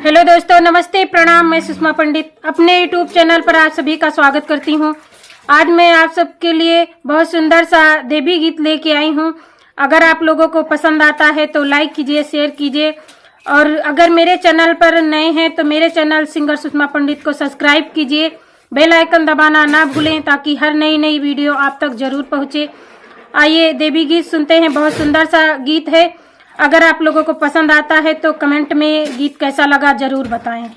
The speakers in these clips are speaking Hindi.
हेलो दोस्तों, नमस्ते, प्रणाम। मैं सुषमा पंडित अपने यूट्यूब चैनल पर आप सभी का स्वागत करती हूं। आज मैं आप सबके लिए बहुत सुंदर सा देवी गीत लेके आई हूं। अगर आप लोगों को पसंद आता है तो लाइक कीजिए, शेयर कीजिए, और अगर मेरे चैनल पर नए हैं तो मेरे चैनल सिंगर सुषमा पंडित को सब्सक्राइब कीजिए। बेल आइकन दबाना ना भूलें ताकि हर नई वीडियो आप तक जरूर पहुंचे। आइए देवी गीत सुनते हैं। बहुत सुंदर सा गीत है। अगर आप लोगों को पसंद आता है तो कमेंट में गीत कैसा लगा जरूर बताएं।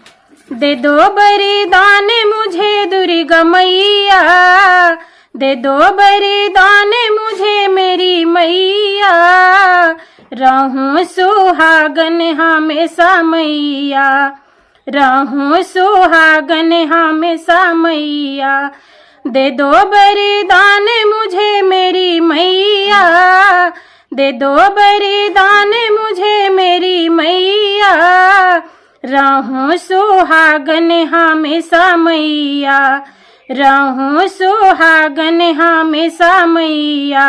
दे दो बलिदान मुझे दुर्गा मैया, दे दो बलिदान मुझे मेरी मैया, रहूं सुहागन हमेशा मैया, रहूं सुहागन हमेशा मैया। दे दो बलिदान मुझे मेरी मैया, दे दो बलिदान मुझे मेरी मैया, रहूं सुहागन हमेशा मैया, रहूं सुहागन हमेशा मैया।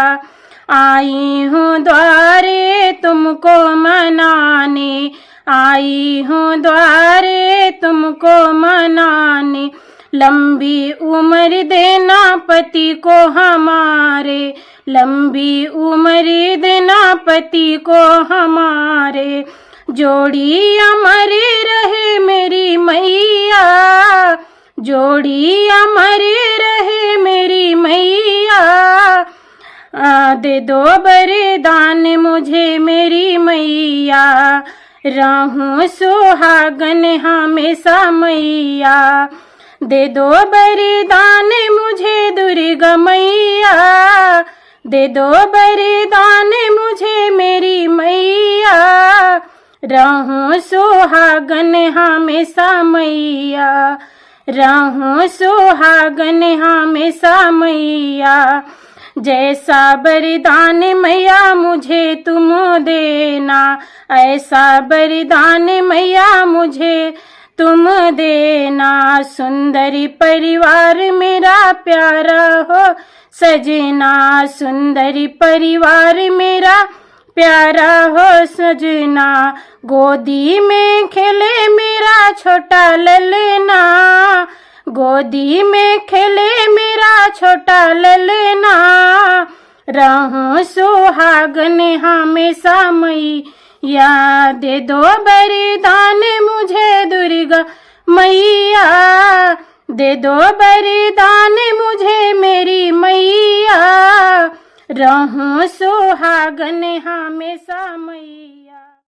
आई हूँ द्वारे तुमको मनाने, आई हूँ द्वारे तुमको मनाने, लंबी उम्र देना पति को हमारे, लंबी उम्र देना पति को हमारे, जोड़ी अमर रहे मेरी मैया, जोड़ी अमर रहे मेरी मैया। दे दो बलिदान मुझे मेरी मैया, रहूं सुहागन हमेशा मैया। दे दो बलिदान मुझे दुर्गा मैया, दे दो बलिदान मुझे मेरी मैया, रहूं सुहागन हमेशा मैया, रहूं सुहागन हमेशा मैया। जैसा बलिदान मैया मुझे तुम देना, ऐसा बलिदान मैया मुझे तुम देना। सुंदरी परिवार मेरा प्यारा हो सजना, सुंदरी परिवार मेरा प्यारा हो सजना। गोदी में खेले मेरा छोटा ललना, गोदी में खेले मेरा छोटा ललना, रहूं सुहागन हमेशा मैया। दे दो बलिदान मुझे दुर्गा मैया, दे दो बलिदान मुझे मेरी मैया, रहूं सुहागन हमेशा मैया।